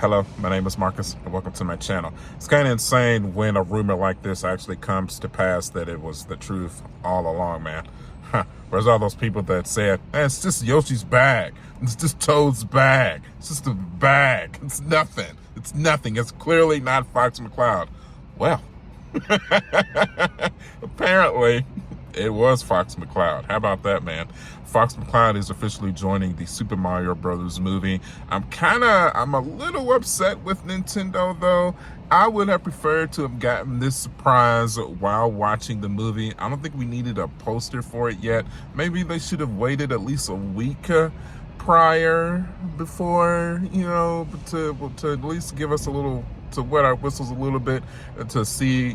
Hello, my name is Marcus, and welcome to my channel. It's kind of insane when a rumor like this actually comes to pass that it was the truth all along, man. Where's all those people that said, it's just Yoshi's bag, it's just Toad's bag, it's just a bag, it's nothing, it's clearly not Fox Mccloud. Well, apparently it was Fox Mccloud. How about that, man? Fox Mccloud is officially joining the Super Mario Brothers movie. I'm a little upset with Nintendo though. I would have preferred to have gotten this surprise while watching the movie. I don't think we needed a poster for it yet. Maybe they should have waited at least a week prior before, to at least give us a little, to wet our whistles a little bit to see,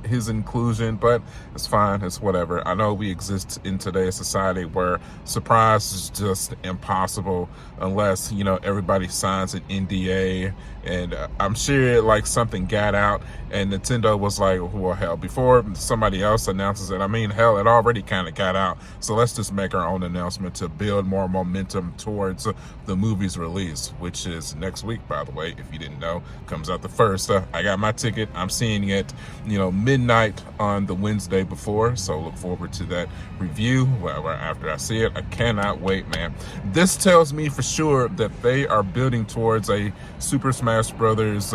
his inclusion. But it's fine, it's whatever. I know we exist in today's society where surprise is just impossible unless, everybody signs an NDA. And I'm sure like something got out and Nintendo was like, well, hell, before somebody else announces it, hell, it already kind of got out. So let's just make our own announcement to build more momentum towards the movie's release, which is next week, by the way, if you didn't know. Comes out the 1st. I got my ticket. I'm seeing it, midnight on the Wednesday before. So look forward to that review after I see it. I cannot wait, man. This tells me for sure that they are building towards a Super Smash Brothers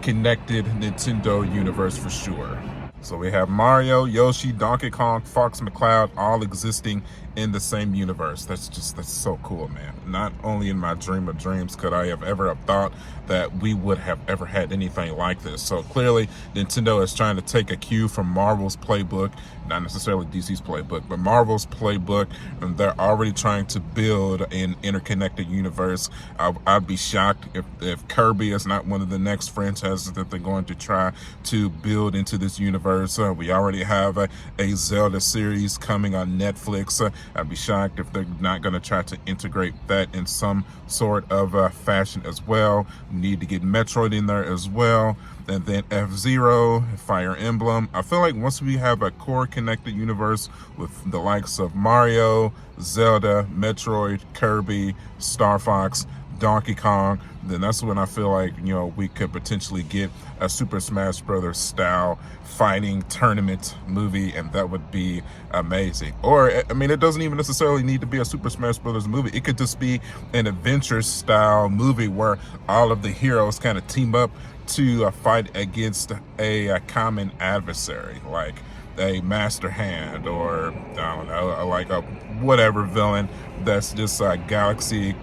connected Nintendo universe for sure. So we have Mario, Yoshi, Donkey Kong, Fox Mccloud all existing in the same universe. That's so cool, man. Not only in my dream of dreams could I have ever thought that we would have ever had anything like this. So clearly Nintendo is trying to take a cue from Marvel's playbook, not necessarily DC's playbook, but Marvel's playbook, and they're already trying to build an interconnected universe. I'd be shocked if Kirby is not one of the next franchises that they're going to try to build into this universe. We already have a Zelda series coming on Netflix. I'd be shocked if they're not going to try to integrate that in some sort of fashion as well. We need to get Metroid in there as well. And then F-Zero, Fire Emblem. I feel like once we have a core connected universe with the likes of Mario, Zelda, Metroid, Kirby, Star Fox, Donkey Kong, then that's when I feel like, we could potentially get a Super Smash Brothers style fighting tournament movie, and that would be amazing. Or, it doesn't even necessarily need to be a Super Smash Brothers movie. It could just be an adventure style movie where all of the heroes kind of team up to fight against a common adversary, like a Master Hand, or I don't know, like a whatever villain that's just a galaxy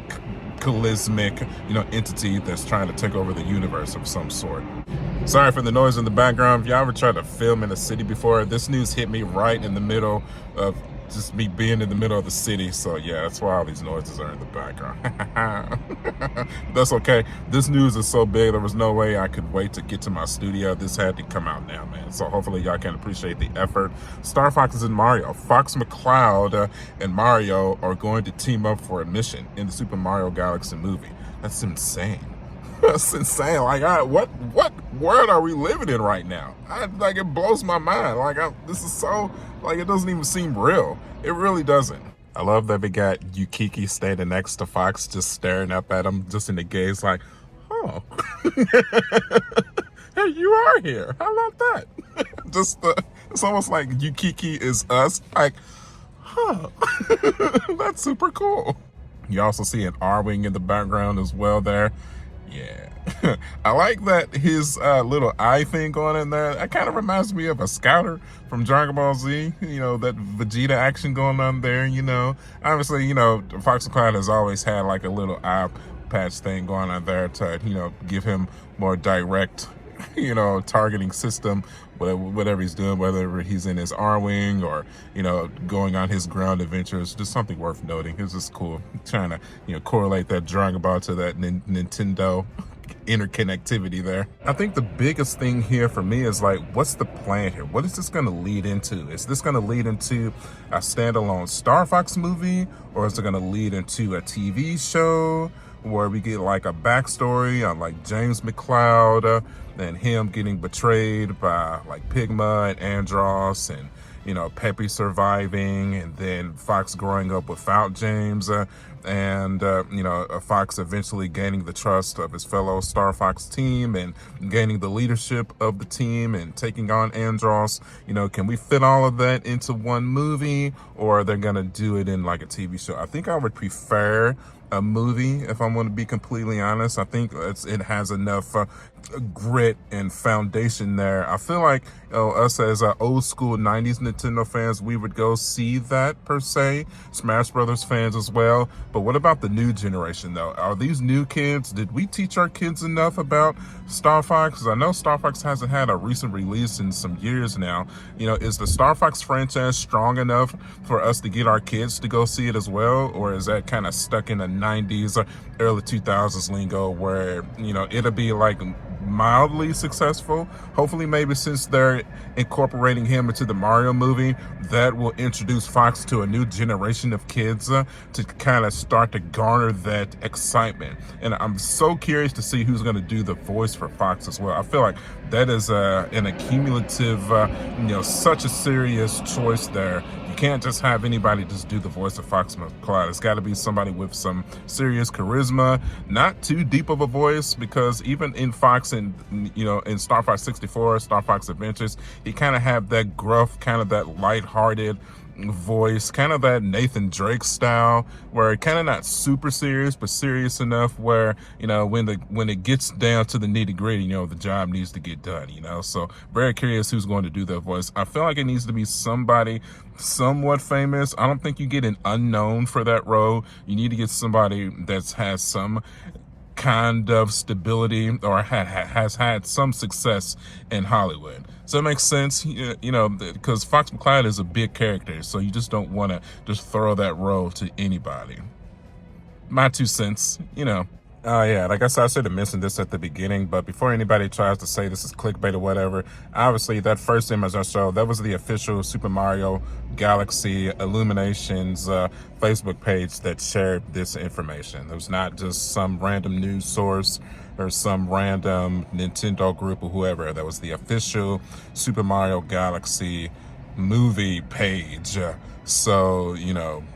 charismatic, entity that's trying to take over the universe of some sort. Sorry for the noise in the background. If y'all ever tried to film in a city before, this news hit me right in the middle of just me being in the middle of the city. So yeah, that's why all these noises are in the background. That's okay. This news is so big, there was no way I could wait to get to my studio. This had to come out now, man. So hopefully y'all can appreciate the effort. Star Fox and Mario. Fox Mccloud and Mario are going to team up for a mission in the Super Mario Galaxy movie. That's insane. That's insane. Like, what world are we living in right now? It blows my mind. This is so, it doesn't even seem real. It really doesn't. I love that we got Yukiki standing next to Fox, just staring up at him, just in the gaze, like, oh, hey, you are here. How about that? It's almost like Yukiki is us. Like, that's super cool. You also see an R-Wing in the background as well there. Yeah, I like that his little eye thing going in there. That kind of reminds me of a Scouter from Dragon Ball Z. That Vegeta action going on there. Obviously, Fox Mccloud has always had like a little eye patch thing going on there to, give him more direct, targeting system, whatever he's doing, whether he's in his R-Wing or, going on his ground adventures. Just something worth noting. It's just cool trying to, correlate that Dragon Ball to that Nintendo interconnectivity there. I think the biggest thing here for me is like, what's the plan here? What is this going to lead into? Is this going to lead into a standalone Star Fox movie, or is it going to lead into a TV show where we get like a backstory on like James Mccloud and him getting betrayed by like Pigma and Andros, and Peppy surviving, and then Fox growing up without James. and Fox eventually gaining the trust of his fellow Star Fox team and gaining the leadership of the team and taking on Andros. Can we fit all of that into one movie, or are they gonna do it in like a TV show? I think I would prefer a movie, if I'm going to be completely honest. I think it has enough grit and foundation there. I feel like us as old school 90s Nintendo fans, we would go see that per se. Smash Brothers fans as well. But what about the new generation though? Are these new kids, did we teach our kids enough about Star Fox? Because I know Star Fox hasn't had a recent release in some years now. Is the Star Fox franchise strong enough for us to get our kids to go see it as well? Or is that kind of stuck in the 90s or early 2000s lingo where, it'll be like mildly successful? Hopefully, maybe since they're incorporating him into the Mario movie, that will introduce Fox to a new generation of kids to kind of start to garner that excitement. And I'm so curious to see who's going to do the voice for Fox as well. I feel like that is an accumulative, such a serious choice there. You can't just have anybody just do the voice of Fox Mccloud. It's got to be somebody with some serious charisma, not too deep of a voice, because even in Fox and in Star Fox 64, Star Fox Adventures, he kind of had that gruff, kind of that lighthearted voice, kind of that Nathan Drake style, where kind of not super serious, but serious enough where when it gets down to the nitty gritty, the job needs to get done. So very curious who's going to do that voice. I feel like it needs to be somebody somewhat famous. I don't think you get an unknown for that role. You need to get somebody that has some kind of stability or has had some success in Hollywood. So it makes sense, because Fox Mccloud is a big character, so you just don't want to just throw that role to anybody. My 2 cents, yeah, like I said, I should have mentioned this at the beginning, but before anybody tries to say this is clickbait or whatever, obviously that first image I showed, that was the official Super Mario Galaxy Illuminations Facebook page that shared this information. It was not just some random news source or some random Nintendo group or whoever. That was the official Super Mario Galaxy movie page. So,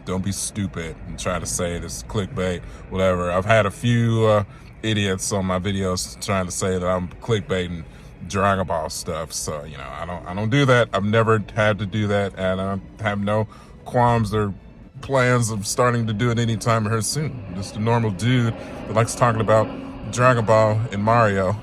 don't be stupid and try to say this clickbait, whatever. I've had a few idiots on my videos trying to say that I'm clickbaiting Dragon Ball stuff. So, I don't do that. I've never had to do that, and I have no qualms or plans of starting to do it anytime here soon. I'm just a normal dude that likes talking about Dragon Ball and Mario.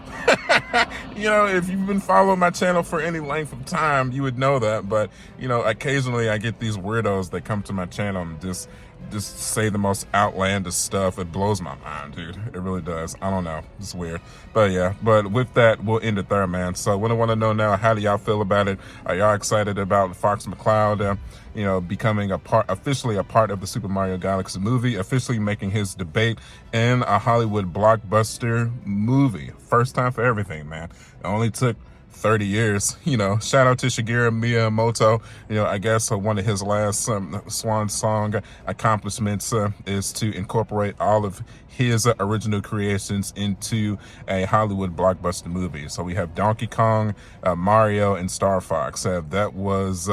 If you've been following my channel for any length of time, you would know that. But, occasionally I get these weirdos that come to my channel and just say the most outlandish stuff. It blows my mind, dude. It really does. I don't know. It's weird. But yeah, but with that, we'll end it there, man. So what I want to know now, how do y'all feel about it? Are y'all excited about Fox Mccloud, becoming officially a part of the Super Mario Galaxy movie, officially making his debate in a Hollywood blockbuster movie? First time for everything, man. It only took 30 years. Shout out to Shigeru Miyamoto. I guess one of his last swan song accomplishments is to incorporate all of his original creations into a Hollywood blockbuster movie. So we have Donkey Kong, Mario, and Star Fox. That was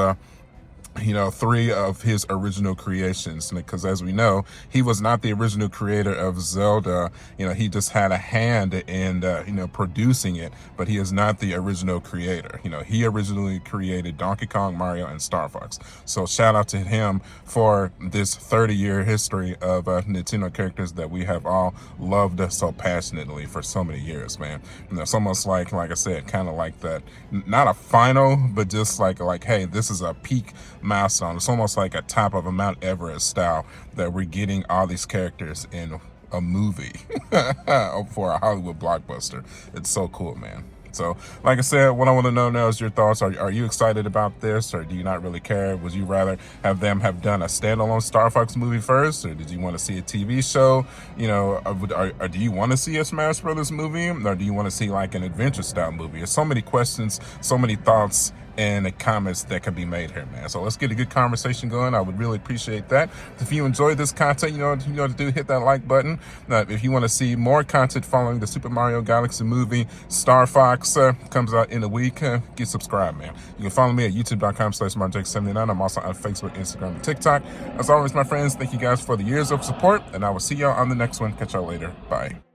3 of his original creations, because as we know, he was not the original creator of Zelda. He just had a hand in producing it, but he is not the original creator. He originally created Donkey Kong, Mario, and Star Fox. So shout out to him for this 30-year history of Nintendo characters that we have all loved so passionately for so many years, man. It's almost like I said, kind of like that, not a final, but just like, hey, this is a peak milestone. It's almost like a top of a Mount Everest style that we're getting all these characters in a movie for a Hollywood blockbuster. It's so cool, man. So, like I said, what I want to know now is your thoughts. Are you excited about this, or do you not really care? Would you rather have them have done a standalone Star Fox movie first, or did you want to see a TV show? Or do you want to see a Smash Brothers movie, or do you want to see like an adventure style movie? There's so many questions, so many thoughts and the comments that can be made here, man. So let's get a good conversation going. I would really appreciate that. If you enjoy this content, you know what to do, hit that like button. If you want to see more content following the Super Mario Galaxy movie, Star Fox comes out in a week, get subscribed, man. You can follow me at youtube.com/MarJake79. I'm also on Facebook, Instagram, and TikTok. As always, my friends, thank you guys for the years of support, and I will see y'all on the next one. Catch y'all later. Bye.